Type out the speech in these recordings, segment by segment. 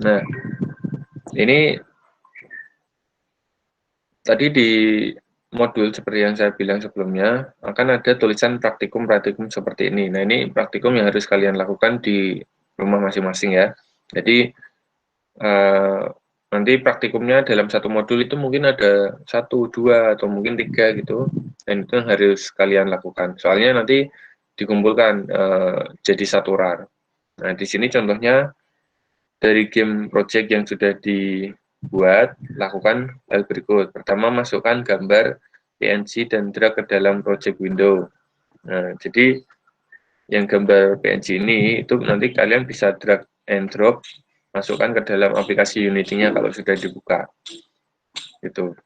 Nah, ini tadi di modul seperti yang saya bilang sebelumnya, akan ada tulisan praktikum-praktikum seperti ini. Nah, ini praktikum yang harus kalian lakukan di rumah masing-masing ya. Jadi, nanti praktikumnya dalam satu modul itu mungkin ada 1, 2, atau mungkin 3 gitu, dan itu yang harus kalian lakukan. Soalnya nanti dikumpulkan jadi satu RAR. Nah, di sini contohnya dari game project yang sudah dibuat, lakukan hal berikut. Pertama, masukkan gambar PNG dan drag ke dalam project window. Nah, jadi yang gambar PNG ini itu nanti kalian bisa drag and drop, masukkan ke dalam aplikasi Unity-nya kalau sudah dibuka. Gitu.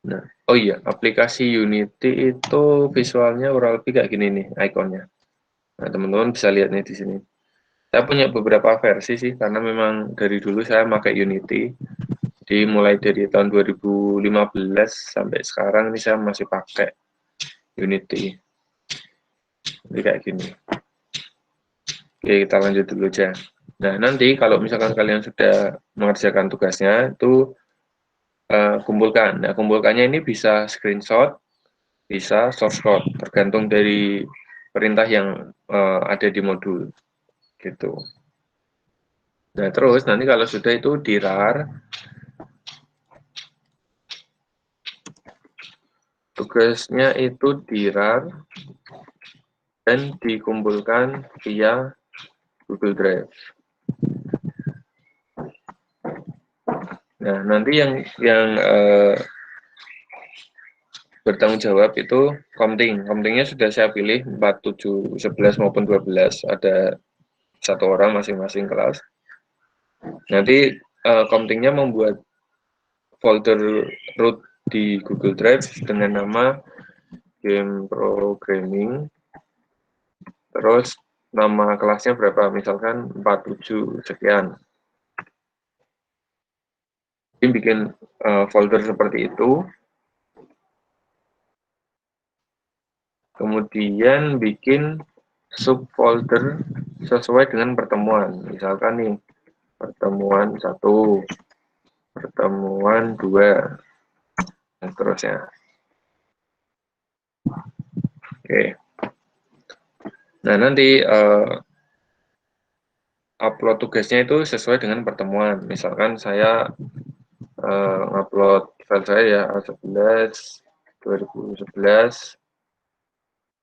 Nah, oh iya, aplikasi Unity itu visualnya kurang lebih kayak gini nih ikonnya. Nah, teman-teman bisa lihat nih di sini. Saya punya beberapa versi sih, karena memang dari dulu saya pakai Unity. Jadi mulai dari tahun 2015 sampai sekarang ini saya masih pakai Unity. Jadi kayak gini. Oke, kita lanjut dulu aja. Nah, nanti kalau misalkan kalian sudah mengerjakan tugasnya, itu kumpulkan. Nah, kumpulkannya ini bisa screenshot, bisa source code, tergantung dari perintah yang ada di modul. Gitu. Nah, terus nanti kalau sudah itu di RAR, tugasnya itu di RAR dan dikumpulkan via Google Drive. Nah, nanti yang bertanggung jawab itu komting. Komtingnya sudah saya pilih 4, 7, 11 maupun 12. Ada satu orang masing-masing kelas. Nanti komtingnya membuat folder root di Google Drive dengan nama game programming. Terus nama kelasnya berapa? Misalkan 47 sekian. Jadi bikin folder seperti itu. Kemudian bikin subfolder sesuai dengan pertemuan. Misalkan nih, pertemuan 1, pertemuan 2, dan seterusnya. Oke. Nah, nanti upload tugasnya itu sesuai dengan pertemuan. Misalkan saya upload file saya ya A11 2011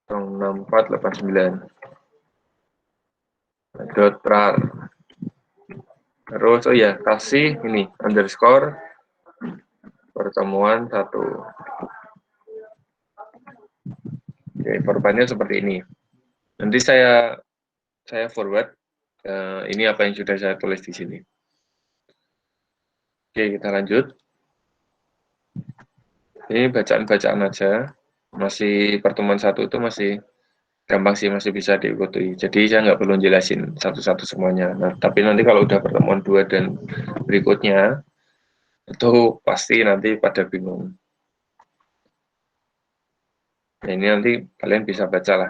6489 .rar. Terus oh ya, kasih ini underscore pertemuan 1. Oke, korbannya seperti ini. Nanti saya forward ini apa yang sudah saya tulis di sini. Oke, kita lanjut. Ini bacaan-bacaan aja. Masih pertemuan 1 itu masih gampang sih, masih bisa diikuti. Jadi saya nggak perlu jelasin satu-satu semuanya. Nah, tapi nanti kalau udah pertemuan 2 dan berikutnya, itu pasti nanti pada bingung. Nah, ini nanti kalian bisa baca lah.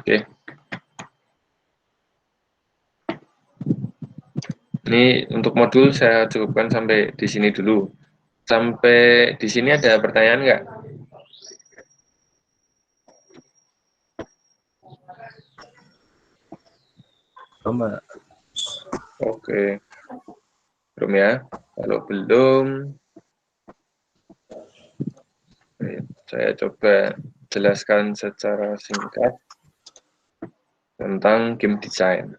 Oke. Ini untuk modul saya cukupkan sampai di sini dulu. Sampai di sini ada pertanyaan nggak? Mbak. Oke. Belum ya? Kalau belum, saya coba jelaskan secara singkat tentang game design.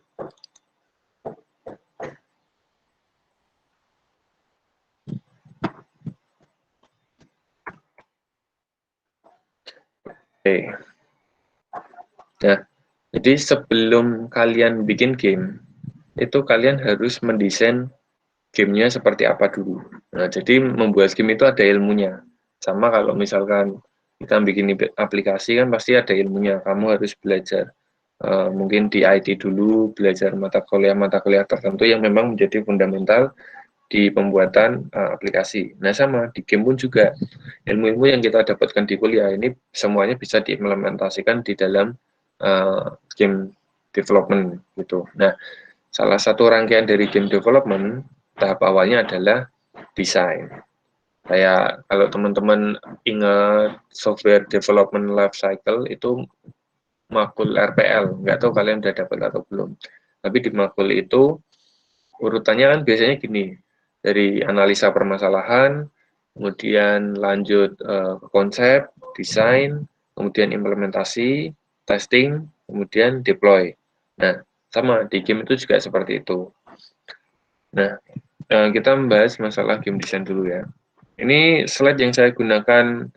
Oke. Nah, jadi sebelum kalian bikin game, itu kalian harus mendesain gamenya seperti apa dulu. Nah, jadi membuat game itu ada ilmunya. Sama kalau misalkan kita bikin aplikasi kan pasti ada ilmunya. Kamu harus belajar mungkin di IT dulu, belajar mata kuliah tertentu yang memang menjadi fundamental di pembuatan aplikasi. Nah, sama di game pun juga ilmu-ilmu yang kita dapatkan di kuliah ini semuanya bisa diimplementasikan di dalam game development gitu. Nah, salah satu rangkaian dari game development tahap awalnya adalah desain. Kayak kalau teman-teman ingat software development life cycle itu makul RPL, nggak tahu kalian udah dapat atau belum. Tapi di makul itu urutannya kan biasanya gini, dari analisa permasalahan, kemudian lanjut konsep, desain, kemudian implementasi, testing, kemudian deploy. Nah, sama di game itu juga seperti itu. Nah, kita membahas masalah game design dulu ya. Ini slide yang saya gunakan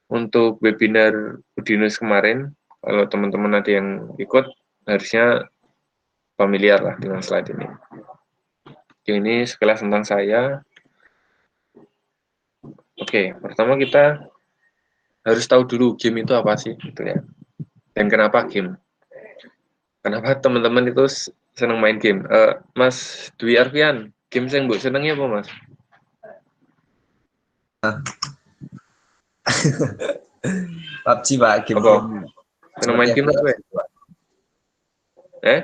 untuk webinar Udinus kemarin. Kalau teman-teman nanti yang ikut, harusnya familiar lah dengan slide ini. Ini sekilas tentang saya. Oke, pertama kita harus tahu dulu game itu apa sih, gitu ya. Dan kenapa game? Kenapa teman-teman itu senang main game? Mas Dwi Arfian, game yang mbok senengnya apa, Mas? PUBG Pak, game. Senang main game apa ya?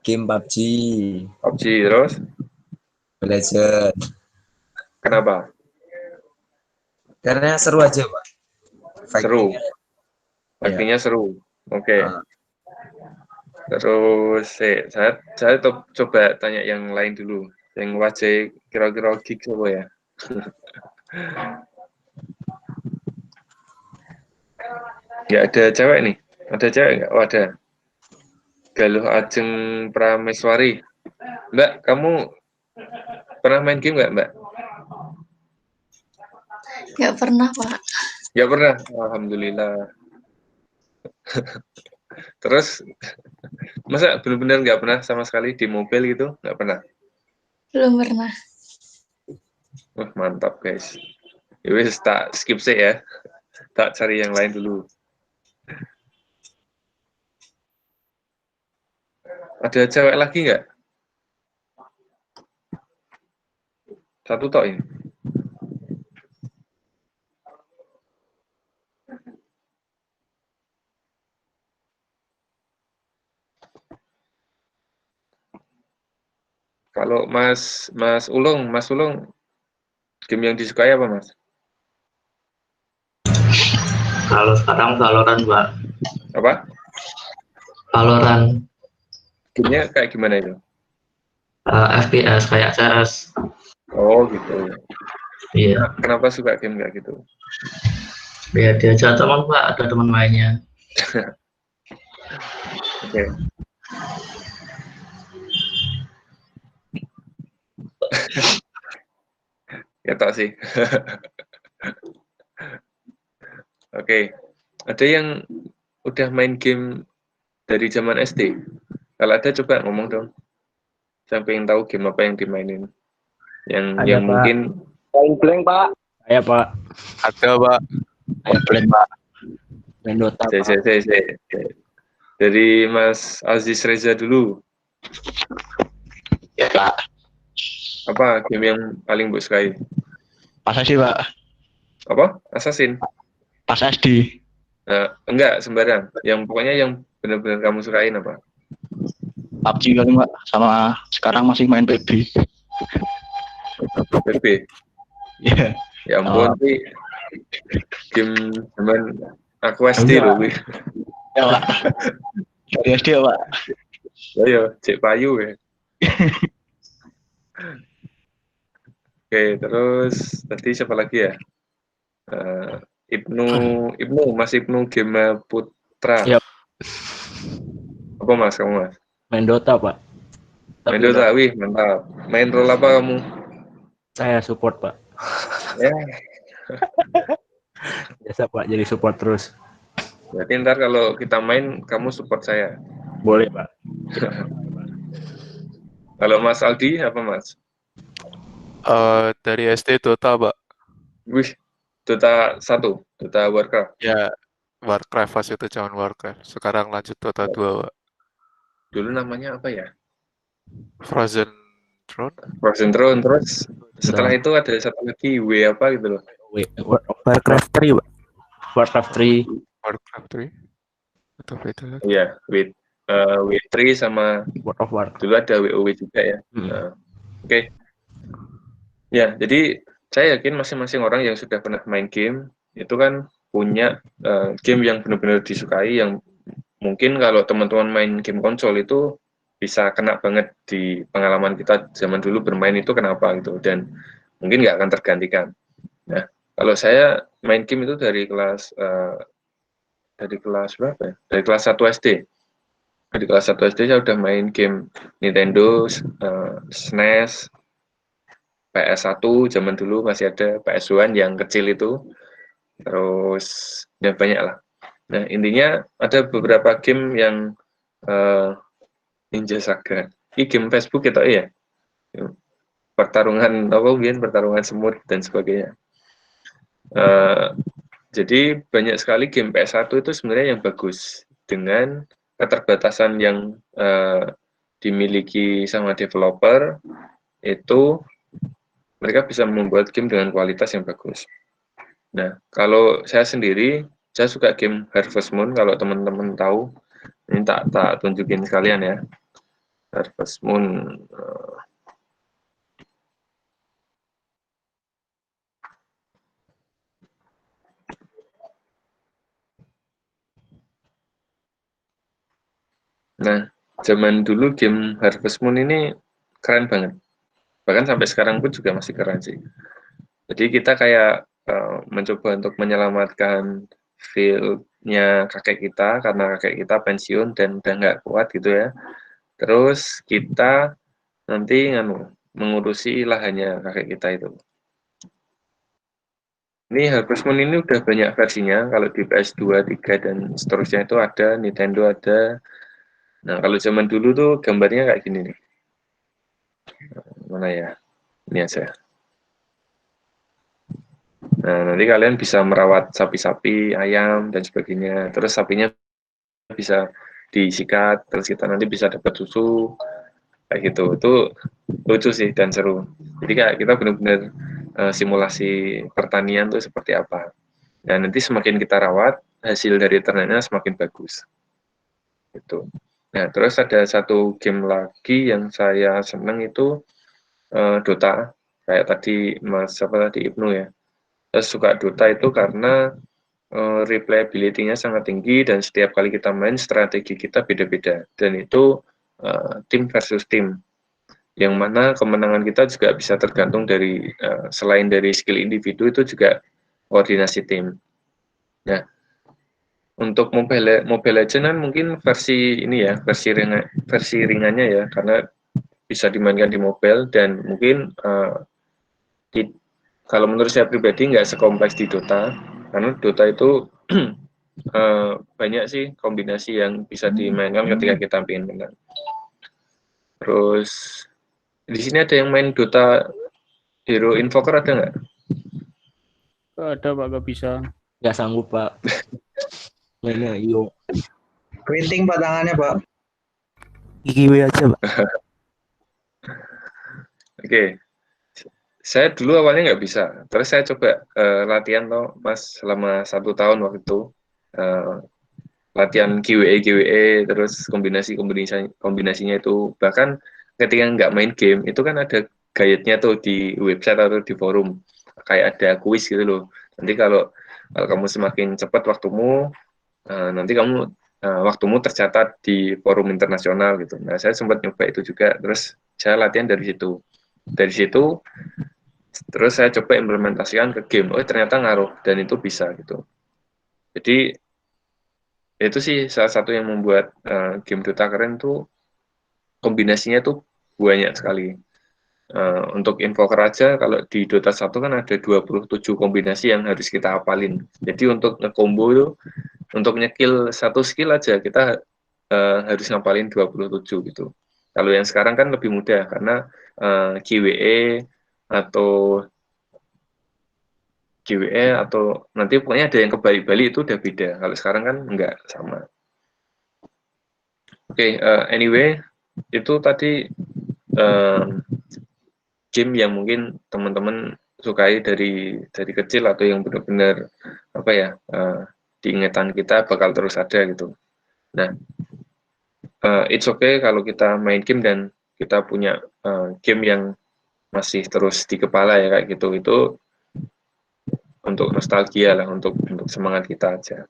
Game PUBG. PUBG terus? Legend. Kenapa? Karena seru aja Pak. Seru. Fightingnya seru. Oke. Terus saya coba tanya yang lain dulu. Yang wajah kira-kira geek apa ya? Ya ada cewek nih. Ada cewek nggak? Oh ada. Galuh Ajeng Prameswari. Mbak, kamu pernah main game nggak, Mbak? Nggak pernah, Pak. Nggak pernah? Alhamdulillah. Terus, masa benar-benar nggak pernah sama sekali di mobil gitu? Nggak pernah? Belum pernah. Wah, mantap guys. Ya wis tak skip sih ya. Tak cari yang lain dulu. Ada cewek lagi nggak? Satu tok ini. Kalau Mas Ulung, game yang disukai apa, Mas? Kalau sekarang Valorant, Pak. Apa? Valorant. Gamenya kayak gimana itu? FPS kayak CS. Oh gitu. Iya. Nah, kenapa suka game kayak gitu? Ya diajak teman, Pak. Ada teman mainnya. Oke. Ya tak sih. Oke. Ada yang udah main game dari zaman SD? Kalau ada coba ngomong dong. Saya pengen tahu game apa yang dimainin. Yang mungkin main blank, Pak. Saya, Pak. Ada, Pak. Main Blank, Pak. Main Dota, Pak. Dari Mas Aziz Reza dulu. Ya, Pak. Apa game yang paling Bu sukai? Pas SD, Pak. Apa? Assassin? Pas SD. Enggak, sembarang. Yang pokoknya yang benar-benar kamu sukain apa? PUBG kali, Pak. Sama sekarang masih main PB. PB? Iya. Ya ampun, sih. Game zaman aku SD loh. Ya, Pak. Dari SD ya, Pak. Ya, Cek Payu ya. Oke, terus tadi siapa lagi ya? Mas Ibnu Gema Putra. Iya. Apa Mas, kamu Mas? Main Dota, Pak. Main Dota, wih mantap. Main role apa kamu? Saya support, Pak. Ya. Biasa, Pak. Jadi support terus. Berarti ntar kalau kita main, kamu support saya. Boleh, Pak. Kalau Mas Aldi, apa Mas? Dari SD Dota, Pak. Wih, Dota 1, Dota Warcraft. Ya, Warcraft pas itu zaman Warcraft. Sekarang lanjut Dota 2, Pak. Dulu namanya apa ya? Frozen Throne. Frozen Throne, terus setelah itu ada satu lagi, W apa gitu loh. Warcraft 3, Pak. Warcraft 3. Warcraft 3. atau beda lagi? Iya, W3 sama World of Warcraft. dulu ada WoW juga ya. Hmm. Oke. Ya, jadi saya yakin masing-masing orang yang sudah pernah main game itu kan punya game yang benar-benar disukai, yang mungkin kalau teman-teman main game konsol itu bisa kena banget di pengalaman kita zaman dulu bermain itu kenapa gitu, dan mungkin nggak akan tergantikan. Nah, kalau saya main game itu dari kelas berapa ya? Dari kelas 1 SD. Di kelas 1 SD saya udah main game Nintendo, SNES, PS1 zaman dulu masih ada, PS1 yang kecil itu, terus ya banyak lah. Nah, intinya ada beberapa game yang Ninja Saga. Ini game Facebook kita ya. Pertarungan apa mungkin pertarungan semut dan sebagainya. Jadi banyak sekali game PS1 itu sebenarnya yang bagus dengan keterbatasan yang dimiliki sama developer, itu mereka bisa membuat game dengan kualitas yang bagus. Nah, kalau saya sendiri, saya suka game Harvest Moon. Kalau teman-teman tahu, ini tak tunjukin sekalian ya. Harvest Moon. Nah, zaman dulu game Harvest Moon ini keren banget. Bahkan sampai sekarang pun juga masih keren sih. Jadi kita kayak mencoba untuk menyelamatkan field-nya kakek kita, karena kakek kita pensiun dan udah nggak kuat gitu ya. Terus kita nanti mengurusi lahannya kakek kita itu. Ini Harvest Moon ini udah banyak versinya, kalau di PS2, 3, dan seterusnya itu ada, Nintendo ada. Nah, kalau zaman dulu tuh gambarnya kayak gini nih. Mana ya? Ini aja. Nah, nanti kalian bisa merawat sapi-sapi, ayam, dan sebagainya. Terus sapinya bisa disikat, terus kita nanti bisa dapat susu, kayak gitu. Itu lucu sih dan seru. Jadi kayak kita benar-benar simulasi pertanian tuh seperti apa. Dan nanti semakin kita rawat, hasil dari ternaknya semakin bagus. Gitu. Nah, terus ada satu game lagi yang saya seneng itu Dota. Kayak tadi Mas apa tadi Ibnu ya. Saya suka Dota itu karena replayability-nya sangat tinggi, dan setiap kali kita main strategi kita beda-beda, dan itu tim versus tim, yang mana kemenangan kita juga bisa tergantung dari selain dari skill individu itu juga koordinasi tim. Nah, untuk Mobile Legends kan mungkin versi ini ya, versi ringannya ya, karena bisa dimainkan di mobile, dan mungkin kalau menurut saya pribadi nggak sekompleks di Dota, karena Dota itu banyak sih kombinasi yang bisa dimainkan ketika kita ingin menang. Terus di sini ada yang main Dota Hero Invoker, ada nggak? Gak ada Pak, gak bisa. Nggak sanggup Pak. Mainnya iyo. Keriting Pak tangannya Pak. Gigiwe aja Pak. Oke. Saya dulu awalnya nggak bisa, terus saya coba latihan toh Mas selama 1 tahun waktu itu, latihan QWE, terus kombinasinya itu, bahkan ketika nggak main game itu kan ada guide-nya tuh di website atau di forum, kayak ada kuis gitu loh. Nanti kalau kamu semakin cepat waktumu, nanti kamu waktumu tercatat di forum internasional gitu. Nah, saya sempat nyoba itu juga, terus saya latihan dari situ. Dari situ terus saya coba implementasikan ke game, oh ternyata ngaruh, dan itu bisa gitu. Jadi itu sih salah satu yang membuat game Dota keren tuh, kombinasinya tuh banyak sekali. Untuk invoker aja, kalau di Dota 1 kan ada 27 kombinasi yang harus kita hafalin. Jadi untuk nge-combo itu, untuk nyekill satu skill aja kita harus ngapalin 27 gitu. Kalau yang sekarang kan lebih mudah, karena QWE atau nanti pokoknya ada yang ke Bali itu udah beda. Kalau sekarang kan enggak sama. Oke, anyway, itu tadi game yang mungkin teman-teman sukai dari kecil, atau yang benar-benar apa ya, diingatan kita bakal terus ada gitu. Nah, it's okay kalau kita main game dan kita punya game yang masih terus di kepala ya kayak gitu. Itu untuk nostalgia lah, untuk semangat kita aja.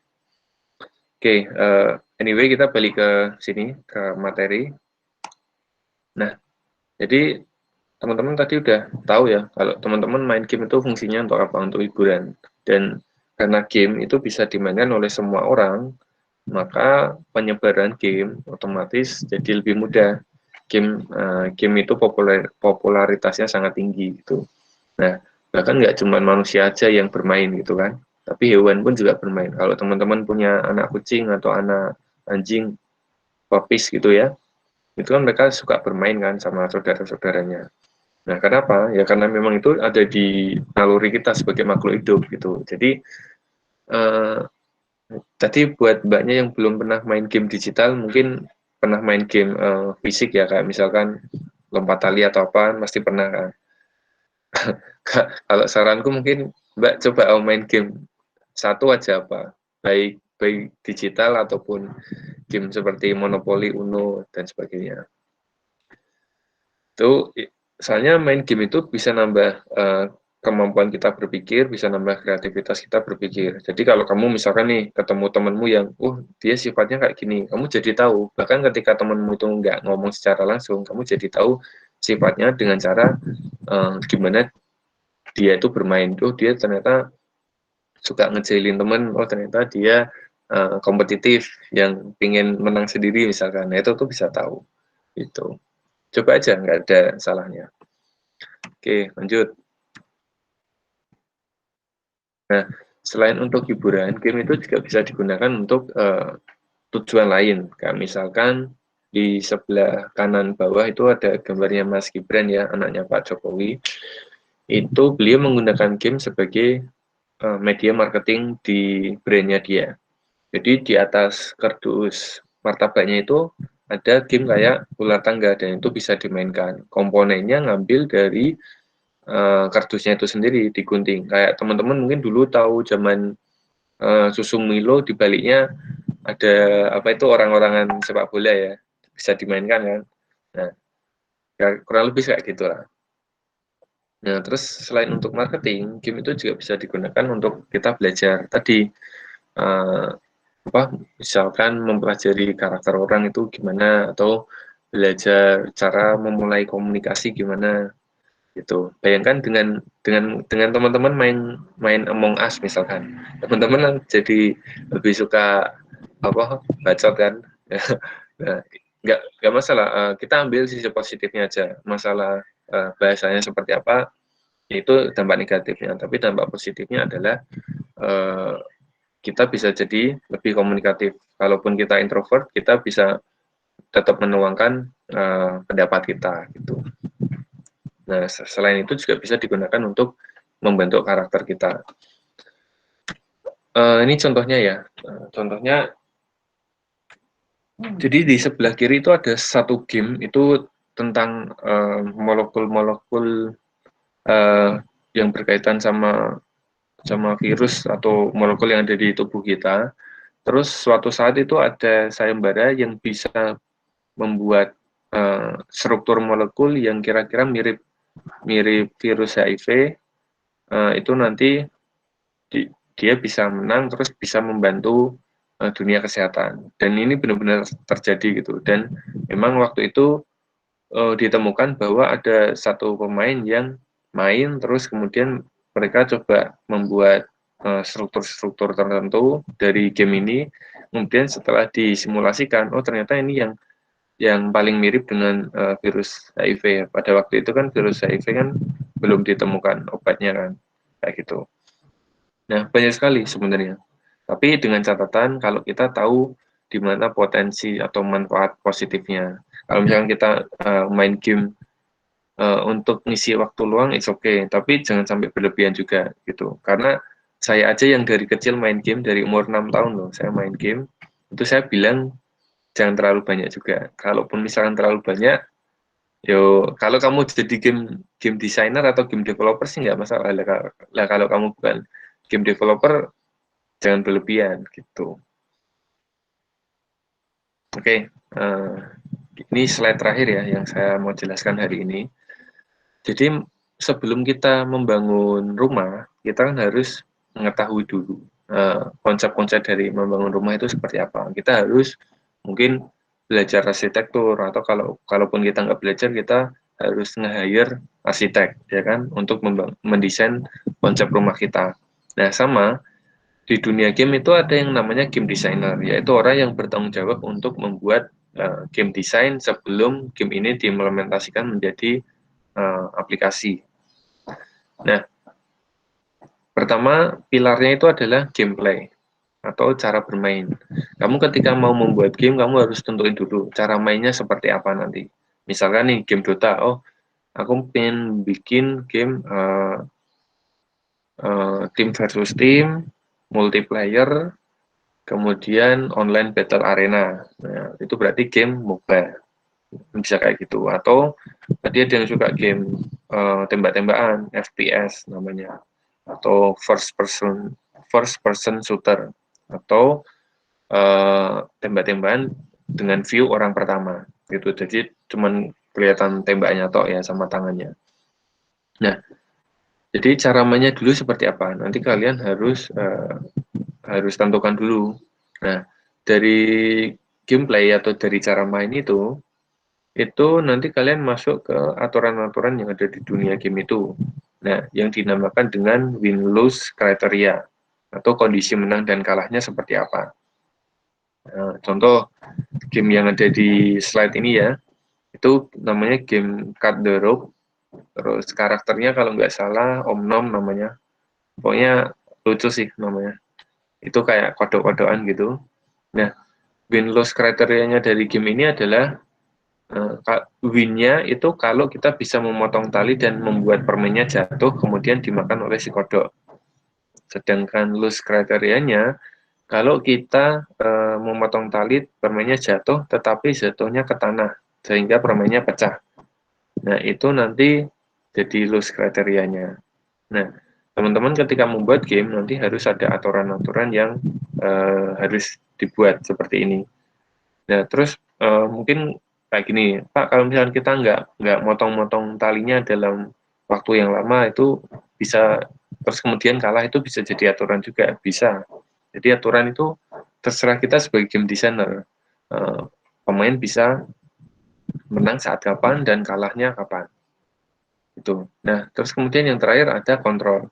Oke, anyway kita balik ke sini, ke materi. Nah, jadi teman-teman tadi udah tahu ya, kalau teman-teman main game itu fungsinya untuk apa? Untuk hiburan. Dan karena game itu bisa dimainkan oleh semua orang, maka penyebaran game otomatis jadi lebih mudah. Game itu popularitasnya sangat tinggi gitu. Nah, bahkan nggak cuma manusia aja yang bermain gitu kan, tapi hewan pun juga bermain. Kalau teman-teman punya anak kucing atau anak anjing, puppies gitu ya, itu kan mereka suka bermain kan sama saudara-saudaranya. Nah, kenapa? Ya karena memang itu ada di naluri kita sebagai makhluk hidup gitu. Jadi tadi buat mbaknya yang belum pernah main game digital, mungkin pernah main game fisik ya, kayak misalkan lompat tali atau apa, pasti pernah kan. Kalau saranku mungkin mbak coba main game satu aja apa, baik digital ataupun game seperti Monopoly, Uno, dan sebagainya. Itu soalnya main game itu bisa nambah kemampuan kita berpikir, bisa nambah kreativitas kita berpikir. Jadi kalau kamu misalkan nih ketemu temenmu yang, dia sifatnya kayak gini, kamu jadi tahu. Bahkan ketika temenmu itu nggak ngomong secara langsung, kamu jadi tahu sifatnya dengan cara gimana dia itu bermain. Dia ternyata suka ngejailin temen, ternyata dia kompetitif, yang pingin menang sendiri misalkan. Nah itu tuh bisa tahu. Itu. Coba aja, nggak ada salahnya. Oke, lanjut. Nah, selain untuk hiburan, game itu juga bisa digunakan untuk tujuan lain. Kayak misalkan di sebelah kanan bawah itu ada gambarnya Mas Gibran ya, anaknya Pak Jokowi. Itu beliau menggunakan game sebagai media marketing di brandnya dia. Jadi di atas kardus martabaknya itu ada game kayak ular tangga dan itu bisa dimainkan. Komponennya ngambil dari kardusnya itu sendiri digunting. Kayak teman-teman mungkin dulu tahu zaman susu Milo, di baliknya ada apa itu orang-orangan sepak bola ya, bisa dimainkan kan. Nah, ya, kurang lebih kayak gitulah. Nah, terus selain untuk marketing, game itu juga bisa digunakan untuk kita belajar tadi misalkan mempelajari karakter orang itu gimana, atau belajar cara memulai komunikasi gimana gitu. Bayangkan dengan teman-teman main Among Us misalkan, teman-teman jadi lebih suka bacot kan. Nah, nggak masalah, kita ambil sisi positifnya aja. Masalah bahasanya seperti apa itu dampak negatifnya, tapi dampak positifnya adalah kita bisa jadi lebih komunikatif. Kalaupun kita introvert, kita bisa tetap menuangkan pendapat kita gitu. Nah, selain itu juga bisa digunakan untuk membentuk karakter kita. Ini contohnya ya. Contohnya, jadi di sebelah kiri itu ada satu game itu tentang molekul-molekul yang berkaitan sama virus atau molekul yang ada di tubuh kita. Terus suatu saat itu ada sayembara yang bisa membuat struktur molekul yang kira-kira mirip virus HIV, itu nanti dia bisa menang, terus bisa membantu dunia kesehatan. Dan ini benar-benar terjadi gitu. Dan memang waktu itu ditemukan bahwa ada satu pemain yang main, terus kemudian mereka coba membuat struktur-struktur tertentu dari game ini. Kemudian setelah disimulasikan, ternyata ini yang paling mirip dengan virus HIV. Pada waktu itu kan virus HIV kan belum ditemukan obatnya kan, kayak gitu. Nah, banyak sekali sebenarnya. Tapi dengan catatan kalau kita tahu di mana potensi atau manfaat positifnya. Kalau misalnya kita main game untuk ngisi waktu luang, it's okay. Tapi jangan sampai berlebihan juga gitu. Karena saya aja yang dari kecil main game, dari umur 6 tahun loh, saya main game. Itu saya bilang jangan terlalu banyak juga. Kalaupun misalkan terlalu banyak, kalau kamu jadi game designer atau game developer sih nggak masalah. Lah kalau kamu bukan game developer, jangan berlebihan gitu. Oke, ini slide terakhir ya yang saya mau jelaskan hari ini. Jadi sebelum kita membangun rumah, kita kan harus mengetahui dulu konsep-konsep dari membangun rumah itu seperti apa. Kita harus mungkin belajar arsitektur, atau kalaupun kita nggak belajar, kita harus nge-hire arsitek, ya kan, untuk mendesain konsep rumah kita. Nah, sama di dunia game itu ada yang namanya game designer, yaitu orang yang bertanggung jawab untuk membuat game design sebelum game ini diimplementasikan menjadi aplikasi. Nah, pertama pilarnya itu adalah gameplay atau cara bermain. Kamu ketika mau membuat game, kamu harus tentuin dulu cara mainnya seperti apa nanti. Misalkan nih game Dota, oh aku pengen bikin game tim versus tim, multiplayer, kemudian online battle arena. Nah, itu berarti game MOBA. Bisa kayak gitu. Atau tadi ada yang suka game tembak-tembakan, FPS namanya. Atau first person shooter. Atau tembak-tembakan dengan view orang pertama. Gitu. Jadi cuman kelihatan tembaknya tok ya sama tangannya. Nah, jadi cara mainnya dulu seperti apa? Nanti kalian harus tentukan dulu. Nah, dari gameplay atau dari cara main itu nanti kalian masuk ke aturan-aturan yang ada di dunia game itu. Nah, yang dinamakan dengan win-lose criteria atau kondisi menang dan kalahnya seperti apa. Nah, contoh game yang ada di slide ini ya, itu namanya game Cut the Rope. Terus karakternya kalau nggak salah Om Nom namanya. Pokoknya lucu sih namanya. Itu kayak kodok-kodokan gitu. Nah, win-lose kriterianya dari game ini adalah win-nya itu kalau kita bisa memotong tali dan membuat permennya jatuh kemudian dimakan oleh si kodok. Sedangkan lose kriterianya kalau kita memotong tali, permennya jatuh tetapi jatuhnya ke tanah sehingga permennya pecah. Nah, itu nanti jadi lose kriterianya. Nah, teman-teman ketika membuat game nanti harus ada aturan-aturan yang harus dibuat seperti ini. Nah, terus mungkin kayak gini, Pak, kalau misalnya kita nggak motong-motong talinya dalam waktu yang lama, itu bisa, terus kemudian kalah, itu bisa jadi aturan juga, bisa. Jadi aturan itu terserah kita sebagai game designer. Pemain bisa menang saat kapan dan kalahnya kapan. Itu. Nah, terus kemudian yang terakhir ada kontrol.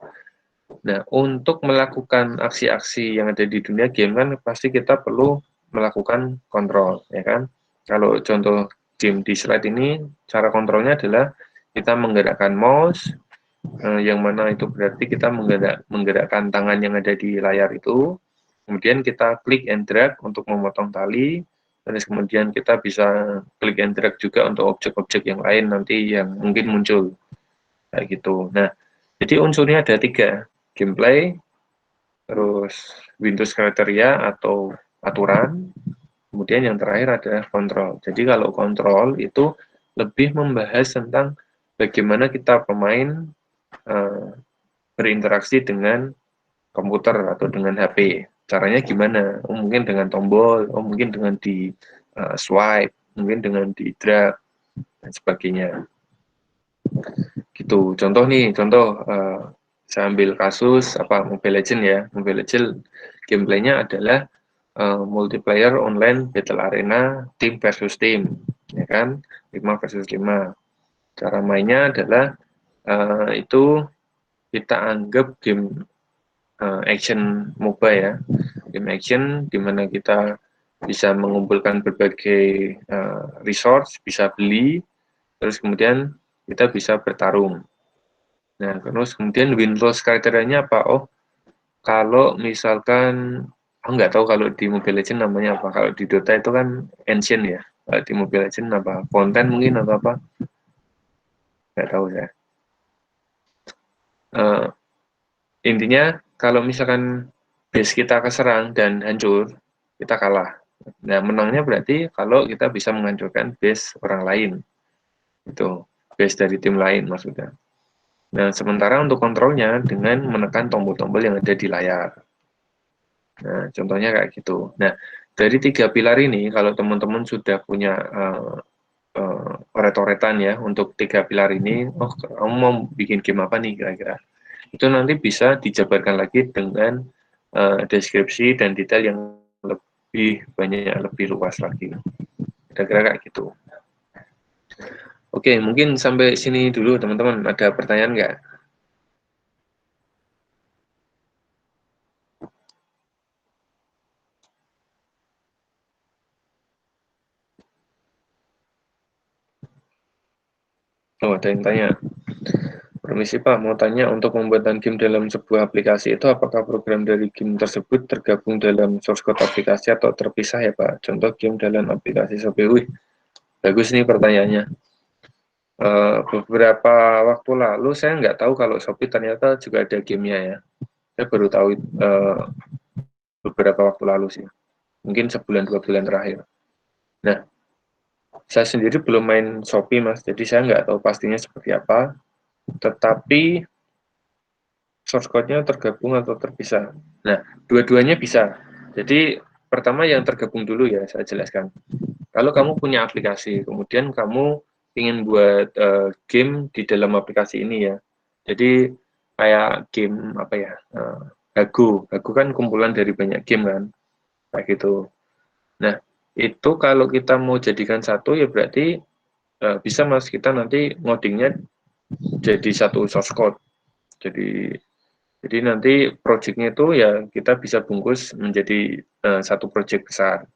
Nah, untuk melakukan aksi-aksi yang ada di dunia game kan pasti kita perlu melakukan kontrol, ya kan? Kalau contoh game di slide ini, cara kontrolnya adalah kita menggerakkan mouse, yang mana itu berarti kita menggerakkan tangan yang ada di layar itu, kemudian kita klik and drag untuk memotong tali, terus kemudian kita bisa klik and drag juga untuk objek-objek yang lain nanti yang mungkin muncul, kayak gitu. Nah, jadi unsurnya ada 3, gameplay, terus Windows kriteria atau aturan, kemudian yang terakhir adalah kontrol. Jadi kalau kontrol itu lebih membahas tentang bagaimana kita pemain berinteraksi dengan komputer atau dengan HP. Caranya gimana? Oh, mungkin dengan tombol, oh mungkin dengan di swipe, mungkin dengan di drag, dan sebagainya. Gitu. Contoh nih, saya ambil kasus Mobile Legends ya. Mobile Legends gameplaynya adalah multiplayer online battle arena tim versus tim, ya kan, 5 versus 5. Cara mainnya adalah itu kita anggap game action MOBA ya, game action di mana kita bisa mengumpulkan berbagai resource, bisa beli, terus kemudian kita bisa bertarung. Nah, terus kemudian win-loss kriterianya apa? Oh, kalau misalkan, aku nggak tahu kalau di Mobile Legends namanya apa. Kalau di Dota itu kan ancient ya. Kalau di Mobile Legends apa? Konten mungkin atau apa? Nggak tahu saya. Intinya, kalau misalkan base kita keserang dan hancur, kita kalah. Nah, menangnya berarti kalau kita bisa menghancurkan base orang lain. Itu, base dari tim lain maksudnya. Nah, sementara untuk kontrolnya dengan menekan tombol-tombol yang ada di layar. Nah, contohnya kayak gitu. Nah, dari 3 pilar ini, kalau teman-teman sudah punya oret-oretan ya untuk 3 pilar ini, oh kamu mau bikin game apa nih kira-kira, itu nanti bisa dijabarkan lagi dengan deskripsi dan detail yang lebih banyak, lebih luas lagi, kira-kira kayak gitu. Oke, mungkin sampai sini dulu teman-teman. Ada pertanyaan nggak? Oh, ada yang tanya. Permisi Pak, mau tanya, untuk pembuatan game dalam sebuah aplikasi itu apakah program dari game tersebut tergabung dalam source code aplikasi atau terpisah ya Pak? Contoh game dalam aplikasi Shopee. Wih, bagus nih pertanyaannya. Beberapa waktu lalu saya nggak tahu kalau Shopee ternyata juga ada gamenya ya. Saya baru tahu beberapa waktu lalu sih. Mungkin sebulan 2 bulan terakhir. Nah, saya sendiri belum main Shopee Mas, jadi saya nggak tahu pastinya seperti apa. Tetapi source code-nya tergabung atau terpisah. Nah, dua-duanya bisa. Jadi, pertama yang tergabung dulu ya, saya jelaskan. Kalau kamu punya aplikasi, kemudian kamu ingin buat game di dalam aplikasi ini ya. Jadi, kayak game apa ya, Hago. Hago kan kumpulan dari banyak game kan, kayak gitu. Nah, itu kalau kita mau jadikan satu ya berarti bisa Mas, kita nanti ngodingnya jadi satu source code. Jadi nanti projectnya itu ya kita bisa bungkus menjadi satu project besar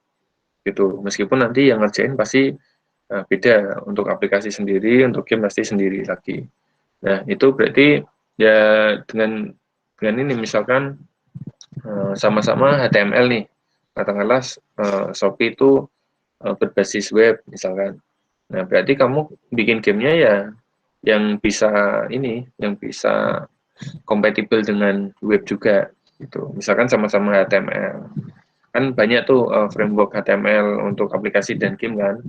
gitu. Meskipun nanti yang ngerjain pasti beda, untuk aplikasi sendiri, untuk game pasti sendiri lagi. Nah itu berarti ya dengan ini misalkan sama-sama HTML nih, katakanlah Shopee itu berbasis web misalkan. Nah berarti kamu bikin gamenya ya yang bisa ini, yang bisa kompatibel dengan web juga gitu. Misalkan sama-sama HTML, kan banyak tuh framework HTML untuk aplikasi dan game kan.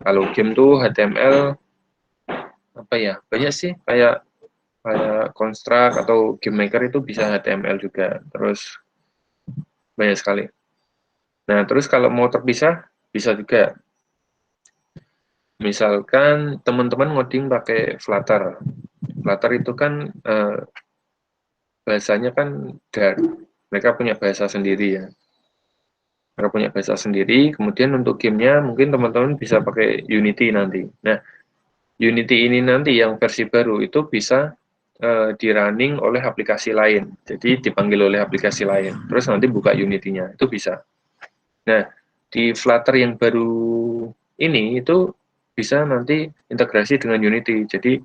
Kalau game tuh HTML apa ya, banyak sih, kayak Construct atau Game Maker itu bisa HTML juga, terus banyak sekali. Nah terus kalau mau terpisah bisa juga, misalkan teman-teman ngoding pakai Flutter. Flutter itu kan bahasanya kan Dart, mereka punya bahasa sendiri ya. Mereka punya bahasa sendiri, kemudian untuk gamenya mungkin teman-teman bisa pakai Unity nanti. Nah, Unity ini nanti yang versi baru itu bisa di-running oleh aplikasi lain. Jadi dipanggil oleh aplikasi lain, terus nanti buka Unity-nya, itu bisa. Nah, di Flutter yang baru ini itu bisa nanti integrasi dengan Unity. Jadi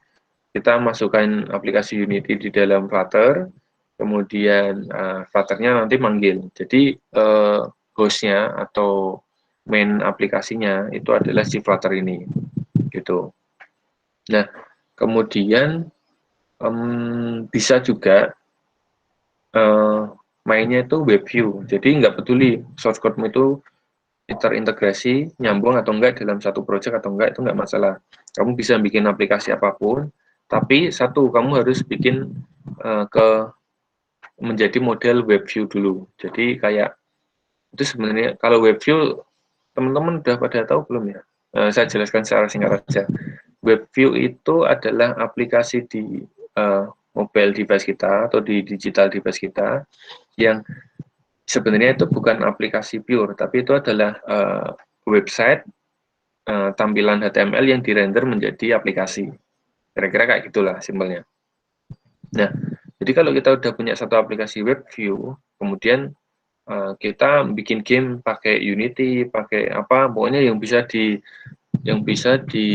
kita masukkan aplikasi Unity di dalam Flutter, kemudian Flutter-nya nanti manggil. Jadi hostnya atau main aplikasinya itu adalah si Flutter ini, gitu. Nah, kemudian bisa juga mainnya itu web view. Jadi nggak peduli source code-mu itu terintegrasi, nyambung atau enggak dalam satu project atau enggak, itu enggak masalah. Kamu bisa bikin aplikasi apapun, tapi satu, kamu harus bikin menjadi model web view dulu. Jadi kayak itu sebenarnya kalau web view teman-teman udah pada tahu belum ya? Saya jelaskan secara singkat saja. Web view itu adalah aplikasi di mobile device kita atau di digital device kita yang sebenarnya itu bukan aplikasi pure, tapi itu adalah website tampilan HTML yang dirender menjadi aplikasi. Kira-kira kayak gitulah simpelnya. Nah, jadi kalau kita udah punya satu aplikasi web view, kemudian kita bikin game pakai Unity, pakai apa, pokoknya yang bisa di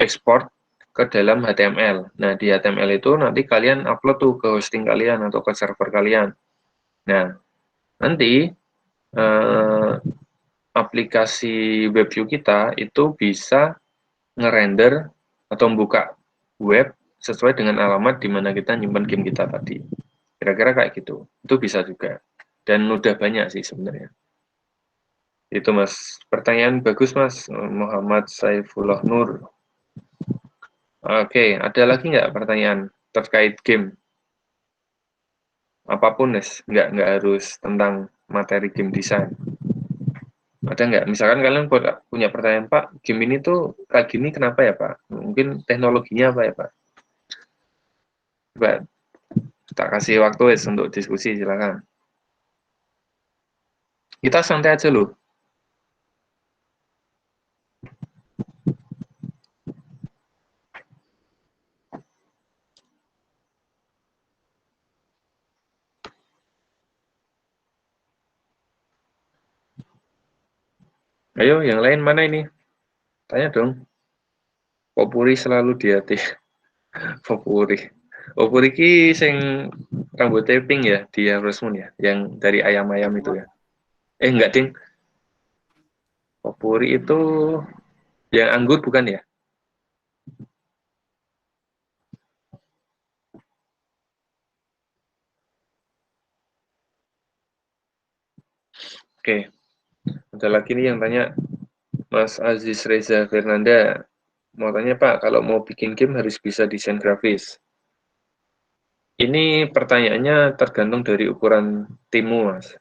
ekspor ke dalam HTML. Nah, di HTML itu nanti kalian upload tuh ke hosting kalian atau ke server kalian. Nah, nanti aplikasi WebView kita itu bisa ngerender atau membuka web sesuai dengan alamat di mana kita nyimpan game kita tadi. Kira-kira kayak gitu. Itu bisa juga. Dan udah banyak sih sebenarnya. Itu Mas. Pertanyaan bagus Mas. Muhammad Saifullah Nur. Oke, ada lagi nggak pertanyaan terkait game? Apapun, Nes. Nggak harus tentang materi game design. Ada nggak? Misalkan kalian punya pertanyaan, Pak, game ini tuh kayak gini kenapa ya, Pak? Mungkin teknologinya apa ya, Pak? Coba tak kasih waktu untuk diskusi, silakan. Kita santai aja loh. Ayo, yang lain mana ini? Tanya dong. Popuri selalu di hati. Popuri. Popuri ki sing rambutnya pink ya, di Harvest Moon ya, yang dari ayam-ayam itu ya. Enggak, Ding. Popuri itu yang anggur bukan ya? Oke. Ada lagi nih yang tanya, Mas Aziz Reza Fernanda. Mau tanya, Pak, kalau mau bikin game harus bisa desain grafis. Ini pertanyaannya tergantung dari ukuran timmu, Mas.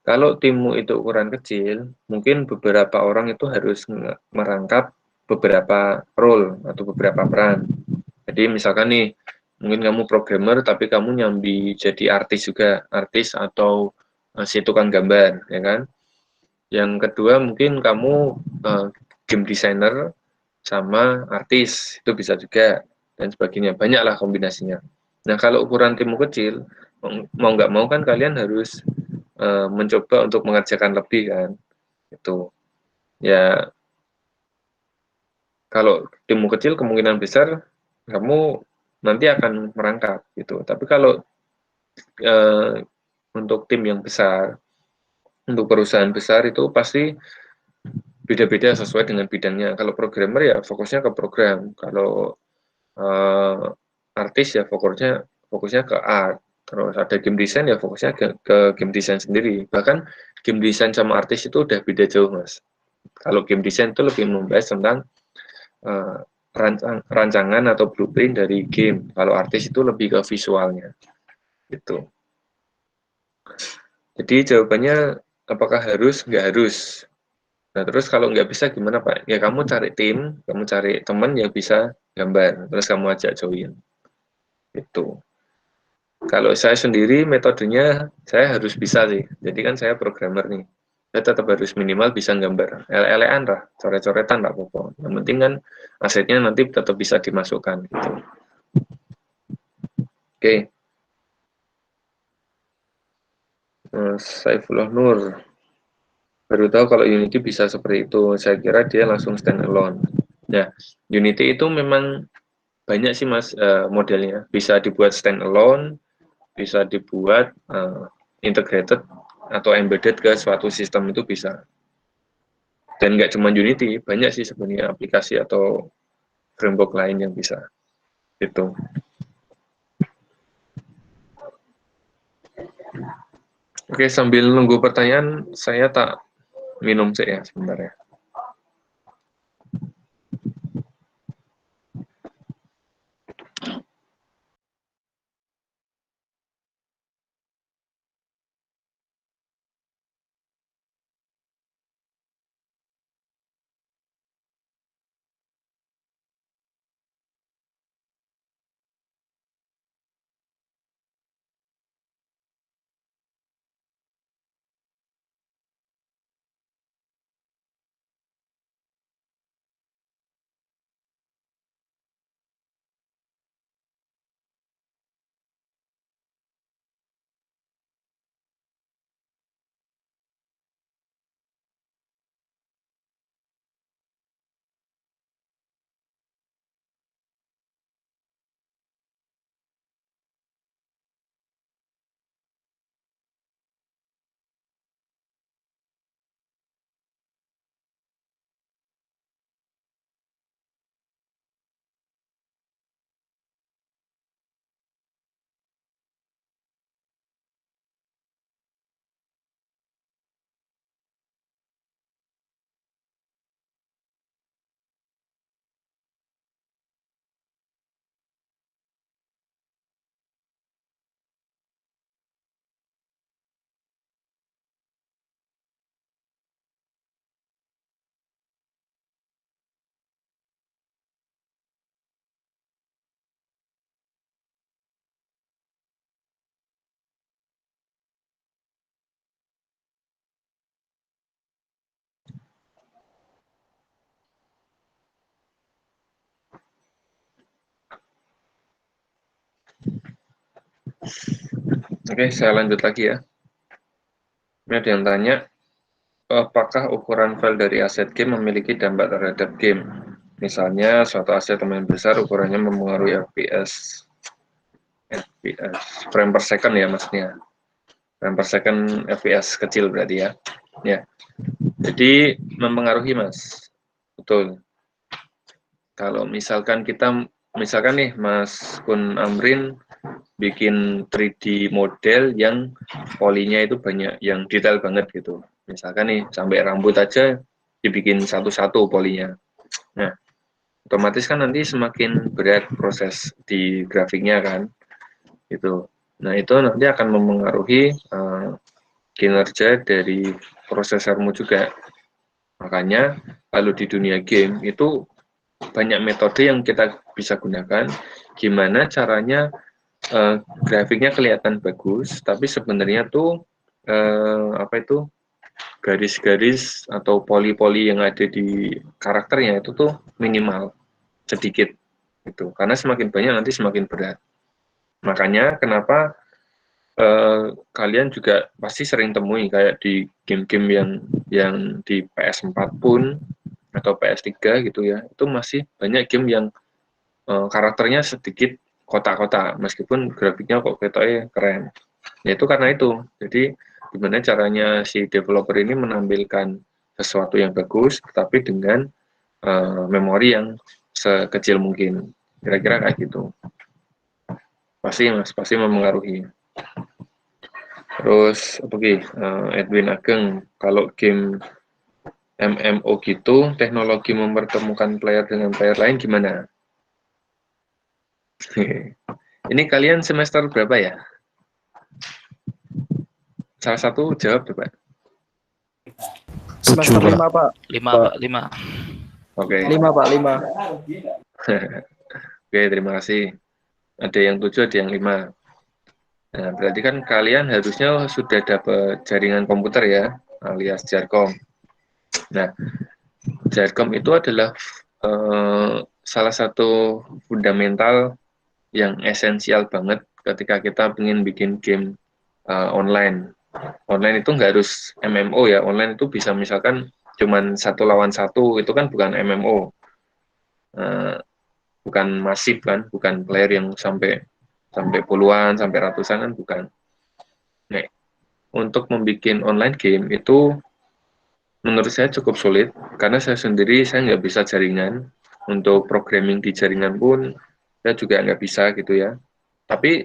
Kalau timmu itu ukuran kecil, mungkin beberapa orang itu harus merangkap beberapa role atau beberapa peran. Jadi misalkan nih, mungkin kamu programmer tapi kamu nyambi jadi artis juga, artis atau si tukang gambar, ya kan? Yang kedua mungkin kamu game designer sama artis, itu bisa juga, dan sebagainya. Banyaklah kombinasinya. Nah, kalau ukuran timmu kecil, mau nggak mau kan kalian harus mencoba untuk mengerjakan lebih kan, itu ya. Kalau timmu kecil kemungkinan besar kamu nanti akan merangkap gitu, tapi kalau untuk tim yang besar, untuk perusahaan besar itu pasti beda-beda sesuai dengan bidangnya. Kalau programmer ya fokusnya ke program, kalau artis ya fokusnya ke art, terus ada game design ya fokusnya ke game design sendiri. Bahkan game design sama artis itu udah beda jauh, Mas. Kalau game design itu lebih membahas tentang uh, rancangan atau blueprint dari game. Kalau artis itu lebih ke visualnya. Gitu. Jadi jawabannya apakah harus? Nggak harus. Nah, terus kalau nggak bisa gimana, Pak? Ya kamu cari tim, kamu cari teman yang bisa gambar, terus kamu ajak join. Itu. Kalau saya sendiri metodenya saya harus bisa sih. Jadi kan saya programmer nih. Saya tetap harus minimal bisa gambar. Ele-elean lah, coret-coretan lah pokoknya. Yang penting kan asetnya nanti tetap bisa dimasukkan gitu. Oke. Saifullah Nur. Baru tahu kalau Unity bisa seperti itu. Saya kira dia langsung standalone. Ya, Unity itu memang banyak sih, Mas, modelnya. Bisa dibuat standalone, bisa dibuat integrated atau embedded ke suatu sistem, itu bisa. Dan nggak cuma Unity, banyak sih sebenarnya aplikasi atau framework lain yang bisa. Itu. Oke, sambil nunggu pertanyaan, saya tak minum sih ya sebentar ya. Oke, saya lanjut lagi ya. Ini ada yang tanya, apakah ukuran file dari aset game memiliki dampak terhadap game? Misalnya, suatu aset lumayan besar, ukurannya mempengaruhi FPS, frame per second ya maksudnya. Frame per second FPS kecil berarti ya. Ya, jadi mempengaruhi mas, betul. Kalau misalkan nih Mas Kun Amrin bikin 3D model yang polinya itu banyak, yang detail banget gitu. Misalkan nih sampai rambut aja dibikin satu-satu polinya. Nah, otomatis kan nanti semakin berat proses di grafiknya kan, gitu. Nah, itu nanti akan mempengaruhi kinerja dari prosesormu juga. Makanya kalau di dunia game itu banyak metode yang kita bisa gunakan, gimana caranya grafiknya kelihatan bagus, tapi sebenarnya tuh garis-garis atau poli-poli yang ada di karakternya itu tuh minimal, sedikit gitu. Karena semakin banyak nanti semakin berat. Makanya kenapa kalian juga pasti sering temui kayak di game-game yang di PS4 pun atau PS3 gitu ya, itu masih banyak game yang karakternya sedikit kotak-kotak, meskipun grafiknya kok ketoknya keren. Ya itu karena itu. Jadi gimana caranya si developer ini menampilkan sesuatu yang bagus, tapi dengan memori yang sekecil mungkin. Kira-kira kayak gitu. Pasti mas, pasti mempengaruhi. Terus Edwin Ageng, kalau game MMO gitu, teknologi mempertemukan player dengan player lain gimana? Ini kalian semester berapa ya? Salah satu jawab coba. Semester 5 Pak. 5 Pak, 5. Oke. 5 Pak, 5. Oke, terima kasih. Ada yang 7, ada yang 5. Nah, berarti kan kalian harusnya sudah dapat jaringan komputer ya, alias Jarkom. Nah, Jarkom itu adalah salah satu fundamental yang esensial banget ketika kita ingin bikin game online. Online itu nggak harus MMO ya, online itu bisa misalkan cuman 1 lawan 1, itu kan bukan MMO. Bukan masif kan, bukan player yang sampai puluhan, sampai ratusan kan bukan. Nah, untuk membuat online game itu menurut saya cukup sulit, karena saya nggak bisa jaringan, untuk programming di jaringan pun saya juga nggak bisa gitu ya. Tapi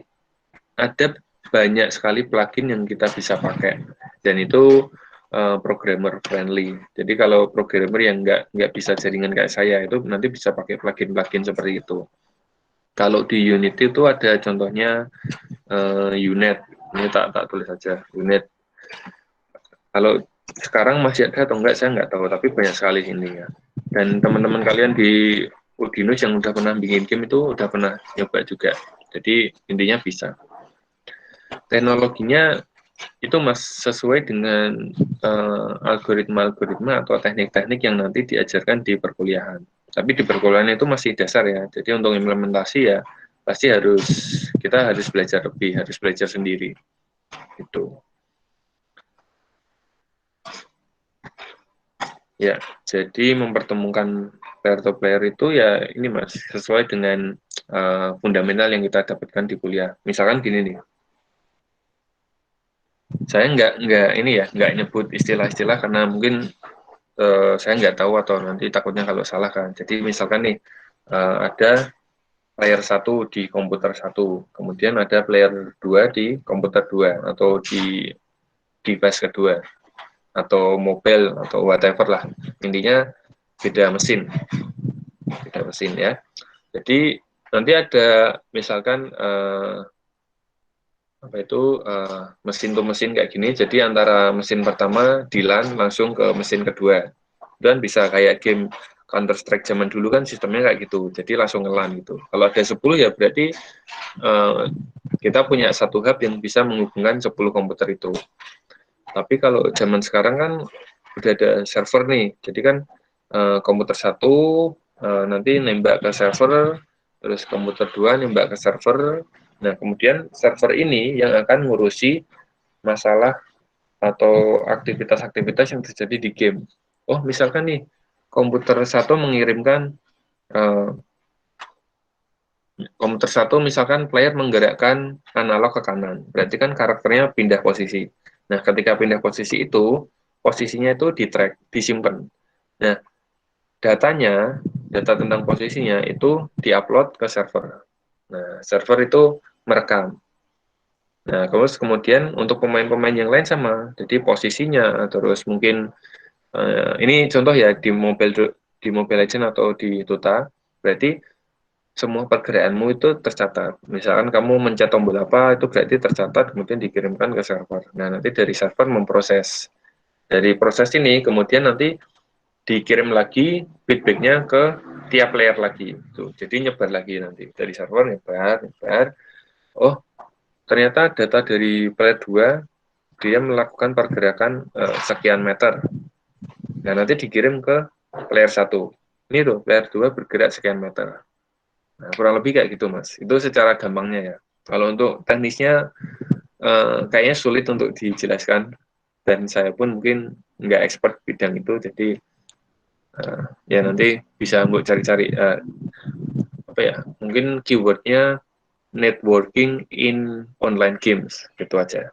ada banyak sekali plugin yang kita bisa pakai, dan itu programmer friendly. Jadi kalau programmer yang nggak bisa jaringan kayak saya itu nanti bisa pakai plugin-plugin seperti itu. Kalau di Unity itu ada contohnya Unet. Ini tak tulis saja Unet. Kalau sekarang masih ada atau enggak saya nggak tahu, tapi banyak sekali intinya. Dan teman-teman kalian di Udinus yang udah pernah bikin game itu udah pernah nyoba juga. Jadi intinya bisa. Teknologinya itu mas sesuai dengan algoritma-algoritma atau teknik-teknik yang nanti diajarkan di perkuliahan. Tapi di perkuliahan itu masih dasar ya. Jadi untuk implementasi ya pasti kita harus belajar lebih, harus belajar sendiri. Gitu. Ya, jadi mempertemukan player to player itu ya ini mas sesuai dengan fundamental yang kita dapatkan di kuliah. Misalkan gini nih. Saya nggak nyebut istilah-istilah karena mungkin saya nggak tahu atau nanti takutnya kalau salah kan. Jadi misalkan nih ada player 1 di komputer 1, kemudian ada player 2 di komputer 2 atau di device kedua atau mobile atau whatever lah. Intinya beda mesin ya. Jadi nanti ada misalkan mesin to mesin kayak gini, jadi antara mesin pertama di LAN langsung ke mesin kedua, dan bisa kayak game Counter Strike zaman dulu kan sistemnya kayak gitu, jadi langsung nge-LAN gitu. Kalau ada 10 ya berarti kita punya satu hub yang bisa menghubungkan 10 komputer itu. Tapi kalau zaman sekarang kan udah ada server nih, jadi kan komputer 1 nanti nembak ke server, terus komputer 2 nembak ke server, Nah, kemudian server ini yang akan ngurusi masalah atau aktivitas-aktivitas yang terjadi di game. Oh, misalkan nih, komputer satu mengirimkan komputer satu misalkan player menggerakkan analog ke kanan, berarti kan karakternya pindah posisi. Nah, ketika pindah posisi itu, posisinya itu di track, disimpan. Nah, data tentang posisinya itu diupload ke server. Nah, server itu merekam. Nah, terus kemudian untuk pemain-pemain yang lain sama, jadi posisinya, terus mungkin ini contoh ya di Mobile Legends atau di Dota, berarti semua pergerakanmu itu tercatat. Misalkan kamu mencet tombol apa, itu berarti tercatat, kemudian dikirimkan ke server. Nah, nanti dari server memproses. Dari proses ini, kemudian nanti dikirim lagi feedbacknya ke tiap player lagi. Tuh, jadi nyebar lagi nanti. Dari server nyebar. Oh, ternyata data dari player 2, dia melakukan pergerakan sekian meter. Nah, nanti dikirim ke player 1. Ini tuh, player 2 bergerak sekian meter. Nah, kurang lebih kayak gitu, Mas. Itu secara gampangnya ya. Kalau untuk teknisnya, kayaknya sulit untuk dijelaskan. Dan saya pun mungkin nggak expert bidang itu, jadi ya nanti bisa mbok cari-cari apa ya, mungkin keywordnya networking in online games, gitu aja.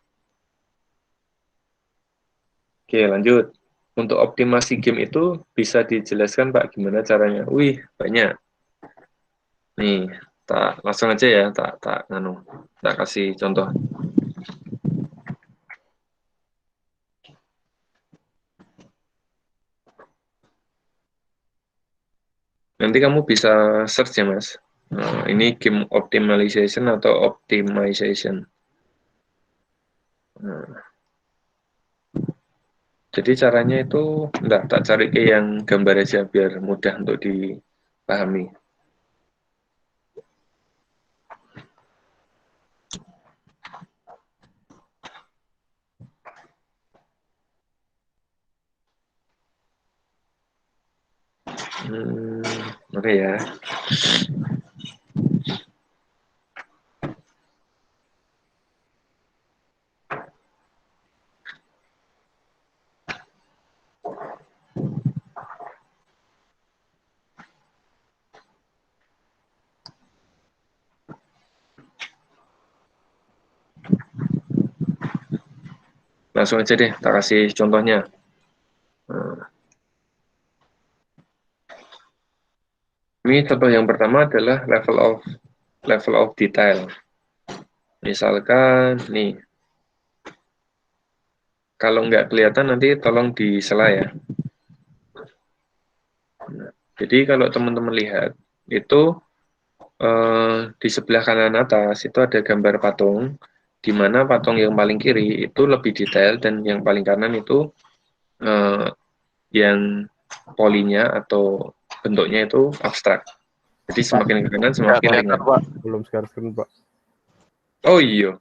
Oke, lanjut. Untuk optimasi game itu bisa dijelaskan, Pak, gimana caranya? Wih, banyak. Nih, tak langsung aja ya, tak kasih contoh. Nanti kamu bisa search ya, Mas. Nah, ini game optimization atau optimization. Nah, jadi caranya itu, enggak, tak cari ke yang gambar aja biar mudah untuk dipahami. Oke ya. Langsung aja deh, tak kasih contohnya. Ini contoh yang pertama adalah level of detail. Misalkan nih, kalau nggak kelihatan nanti tolong disela ya. Nah, jadi kalau teman-teman lihat itu di sebelah kanan atas itu ada gambar patung, di mana patung yang paling kiri itu lebih detail dan yang paling kanan itu yang polinya atau bentuknya itu abstrak. Jadi semakin ke kanan semakin ringan. Pak. Belum share screen, Pak. Oh iya.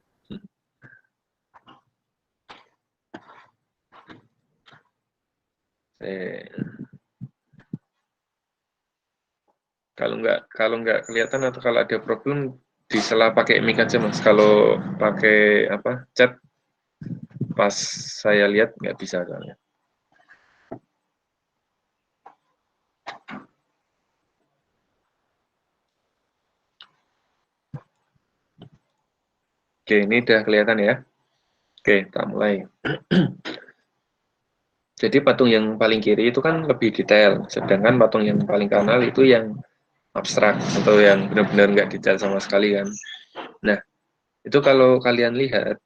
Kalau nggak kelihatan atau kalau ada problem disela pakai mic aja, Mas. Kalau pakai apa chat pas saya lihat nggak bisa soalnya. Oke, ini udah kelihatan ya. Oke, kita mulai. Jadi patung yang paling kiri itu kan lebih detail, sedangkan patung yang paling kanan itu yang abstrak atau yang benar-benar nggak detail sama sekali kan. Nah, itu kalau kalian lihat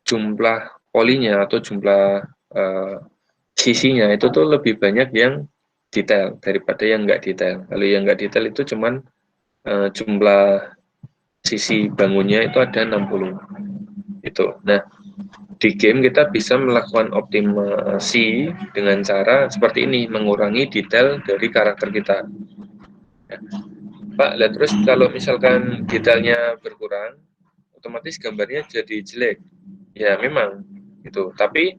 jumlah polinya atau jumlah sisinya itu tuh lebih banyak yang detail daripada yang nggak detail. Kalau yang nggak detail itu cuman jumlah sisi bangunnya itu ada 60 itu. Nah, di game kita bisa melakukan optimasi dengan cara seperti ini, mengurangi detail dari karakter kita. Ya. Pak, lihat terus kalau misalkan detailnya berkurang, otomatis gambarnya jadi jelek. Ya memang itu. Tapi